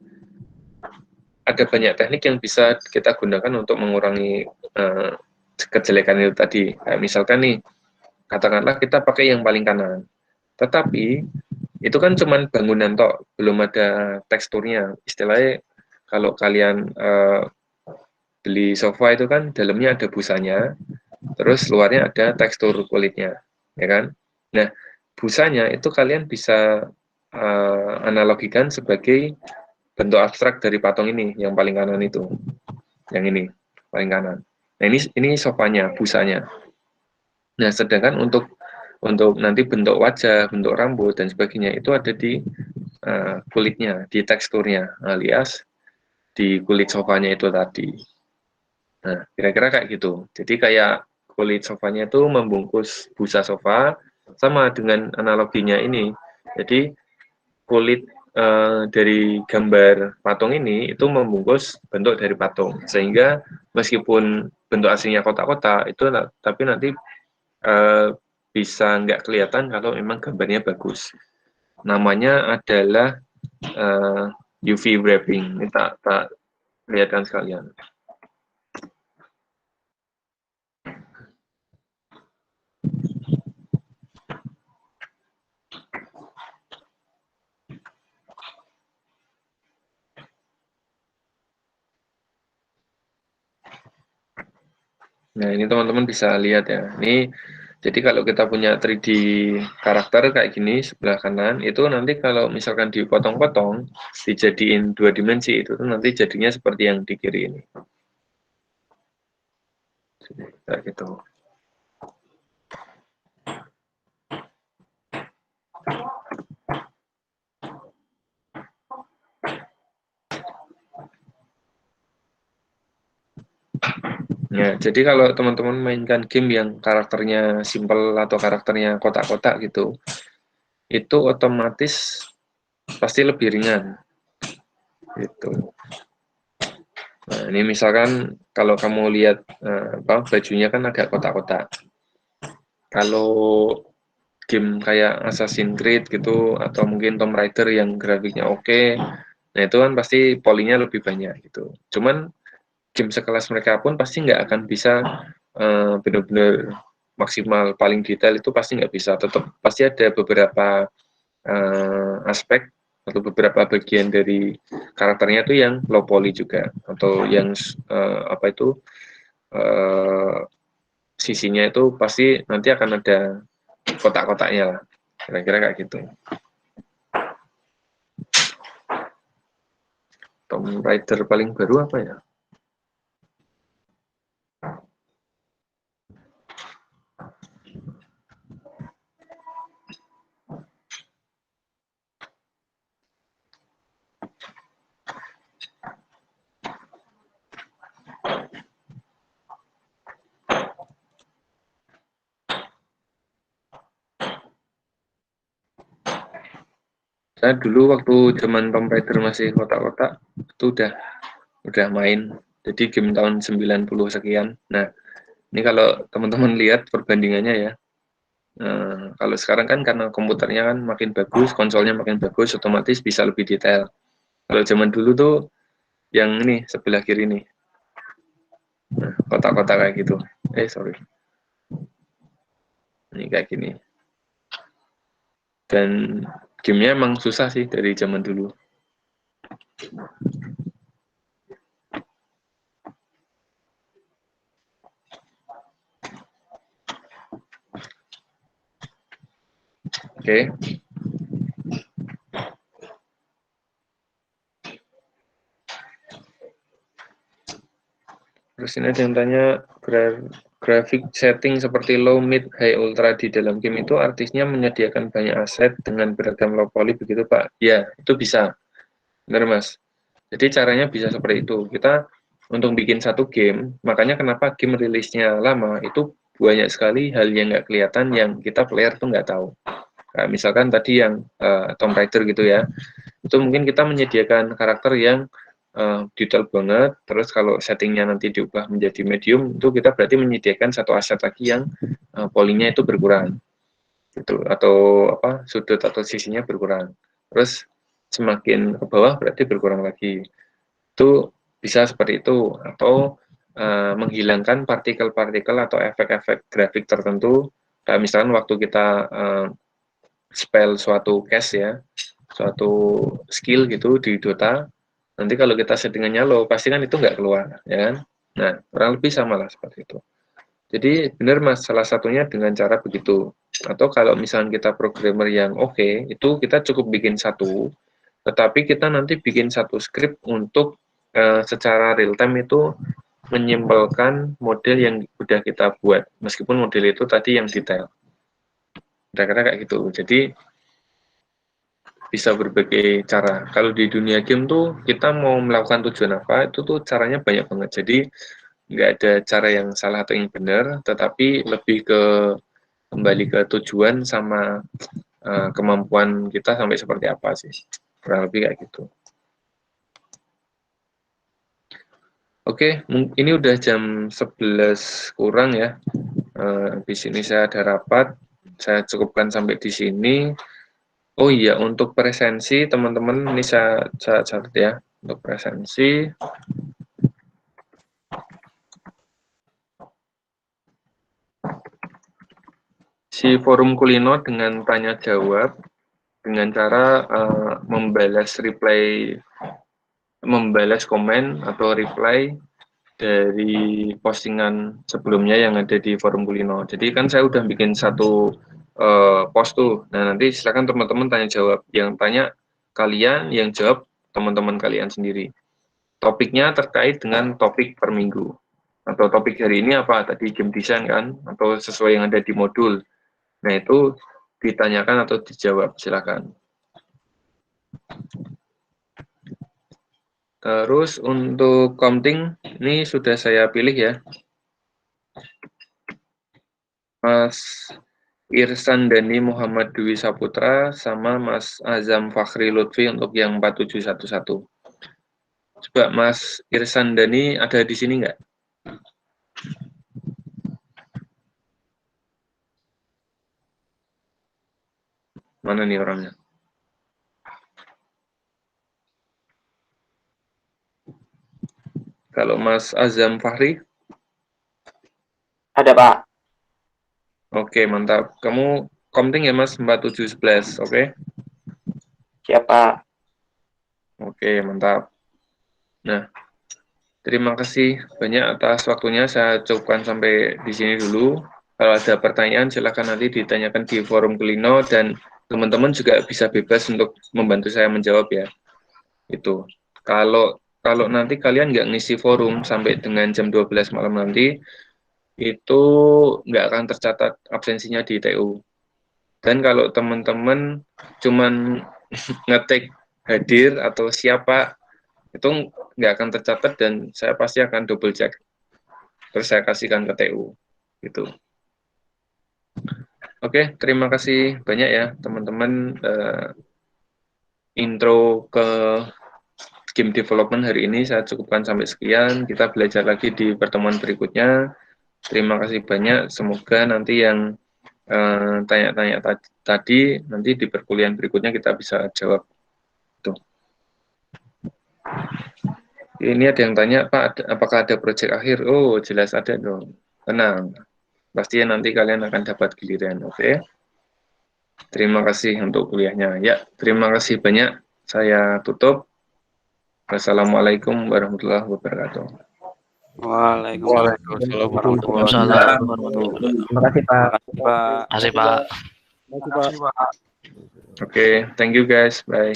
ada banyak teknik yang bisa kita gunakan untuk mengurangi kejelekan itu tadi. Kayak misalkan nih, katakanlah kita pakai yang paling kanan. Tetapi itu kan cuman bangunan tok, belum ada teksturnya. Istilahnya kalau kalian beli sofa itu kan dalamnya ada busanya, terus luarnya ada tekstur kulitnya, ya kan? Nah, busanya itu kalian bisa analogikan sebagai bentuk abstrak dari patung ini, yang paling kanan itu, yang ini paling kanan. Nah, ini sofanya, busanya. Nah, sedangkan untuk nanti bentuk wajah, bentuk rambut dan sebagainya itu ada di kulitnya, di teksturnya, alias di kulit sofanya itu tadi. Nah, kira-kira kayak gitu. Jadi kayak kulit sofanya itu membungkus busa sofa, sama dengan analoginya ini. Jadi kulit dari gambar patung ini itu membungkus bentuk dari patung, sehingga meskipun bentuk aslinya kotak-kotak itu, tapi nanti bisa nggak kelihatan kalau memang gambarnya bagus. Namanya adalah UV wrapping. Ini tak lihatkan sekalian. Nah, ini teman-teman bisa lihat ya. Ini jadi kalau kita punya 3D karakter kayak gini sebelah kanan, itu nanti kalau misalkan dipotong-potong, dijadiin 2 dimensi, itu nanti jadinya seperti yang di kiri ini. Kayak gitu. Ya, jadi kalau teman-teman mainkan game yang karakternya simple atau karakternya kotak-kotak gitu, itu otomatis pasti lebih ringan. Gitu. Nah, ini misalkan kalau kamu lihat bajunya kan agak kotak-kotak. Kalau game kayak Assassin's Creed gitu, atau mungkin Tomb Raider yang grafiknya oke, nah itu kan pasti polinya lebih banyak gitu. Cuman game sekelas mereka pun pasti nggak akan bisa benar-benar maksimal paling detail, itu pasti nggak bisa. Tetap pasti ada beberapa aspek atau beberapa bagian dari karakternya itu yang low poly juga, atau yang sisinya itu pasti nanti akan ada kotak-kotaknya lah, kira-kira kayak gitu. Tomb Raider paling baru apa ya? Saya dulu waktu zaman Tomb Raider masih kotak-kotak itu udah main. Jadi game tahun 90 sekian. Nah, ini kalau teman-teman lihat perbandingannya ya. Kalau sekarang kan karena komputernya kan makin bagus, konsolnya makin bagus, otomatis bisa lebih detail. Kalau zaman dulu tuh yang ini sebelah kiri nih. Nah, kotak-kotak kayak gitu. Sorry. Ini kayak gini. Dan gamenya emang susah sih dari zaman dulu. Oke. Terus ini ada yang tanya, grafik setting seperti low, mid, high, ultra di dalam game itu artisnya menyediakan banyak aset dengan beragam low poly begitu Pak? Ya, itu bisa. Benar Mas. Jadi caranya bisa seperti itu. Kita untuk bikin satu game, makanya kenapa game rilisnya lama, itu banyak sekali hal yang nggak kelihatan yang kita player tuh nggak tahu. Nah, misalkan tadi yang Tomb Raider gitu ya, itu mungkin kita menyediakan karakter yang detail banget, terus kalau settingnya nanti diubah menjadi medium, itu kita berarti menyediakan satu aset lagi yang polinya itu berkurang, gitu, atau apa sudut atau sisinya berkurang. Terus semakin ke bawah berarti berkurang lagi. Itu bisa seperti itu, atau menghilangkan partikel-partikel atau efek-efek grafik tertentu. Misalkan waktu kita spell suatu cache ya, suatu skill gitu di Dota. Nanti kalau kita settingannya low, pasti kan itu nggak keluar, ya kan? Nah, kurang lebih sama lah seperti itu. Jadi benar Mas, salah satunya dengan cara begitu. Atau kalau misalnya kita programmer yang oke, itu kita cukup bikin satu, tetapi kita nanti bikin satu script untuk secara real time itu menyimpelkan model yang udah kita buat, meskipun model itu tadi yang detail. Kira-kira kayak gitu. Jadi bisa berbagai cara. Kalau di dunia game tuh kita mau melakukan tujuan apa, itu tuh caranya banyak banget. Jadi nggak ada cara yang salah atau yang benar, tetapi lebih ke kembali ke tujuan sama kemampuan kita sampai seperti apa sih. Kurang lebih kayak gitu. Oke, ini udah jam 11 kurang ya. Di sini saya ada rapat, saya cukupkan sampai di sini. Oh iya, untuk presensi teman-teman ini saya catat ya, untuk presensi. Si forum kulino dengan tanya jawab dengan cara membalas komen atau reply dari postingan sebelumnya yang ada di forum kulino. Jadi kan saya udah bikin satu post tuh. Nah, nanti silakan teman-teman tanya jawab. Yang tanya kalian, yang jawab teman-teman kalian sendiri. Topiknya terkait dengan topik per minggu. Atau topik hari ini apa? Tadi game design kan? Atau sesuai yang ada di modul. Nah, itu ditanyakan atau dijawab, silakan. Terus untuk counting, ini sudah saya pilih ya. Mas Irsan Dani Muhammad Dwi Saputra sama Mas Azam Fakhri Lutfi untuk yang 4711. Coba Mas Irsan Dani ada di sini nggak? Mana nih orangnya? Kalau Mas Azam Fahri? Ada, Pak. Oke, mantap. Kamu counting ya, Mas, 4711, oke? Siap, Pak. Oke, mantap. Nah, terima kasih banyak atas waktunya. Saya cukupkan sampai di sini dulu. Kalau ada pertanyaan, silakan nanti ditanyakan di forum Kulino, dan teman-teman juga bisa bebas untuk membantu saya menjawab ya. Itu. Kalau nanti kalian nggak ngisi forum sampai dengan jam 12 malam nanti, itu nggak akan tercatat absensinya di TU. Dan kalau teman-teman cuman ngetik hadir atau siapa, itu nggak akan tercatat dan saya pasti akan double check. Terus saya kasihkan ke TU. Gitu. Oke, terima kasih banyak ya teman-teman. Intro ke game development hari ini saya cukupkan sampai sekian. Kita belajar lagi di pertemuan berikutnya. Terima kasih banyak. Semoga nanti yang tanya-tanya tadi nanti di perkuliahan berikutnya kita bisa jawab. Tuh. Ini ada yang tanya, Pak, apakah ada proyek akhir? Oh, jelas ada dong. Tenang. Pastinya nanti kalian akan dapat giliran, oke? Terima kasih untuk kuliahnya. Ya, terima kasih banyak. Saya tutup. Wassalamualaikum warahmatullahi wabarakatuh. Waalaikumsalam warahmatullahi wabarakatuh. Terima kasih, Pak. Terima kasih, Pak. Terima kasih, Pak. Oke, thank you guys. Bye.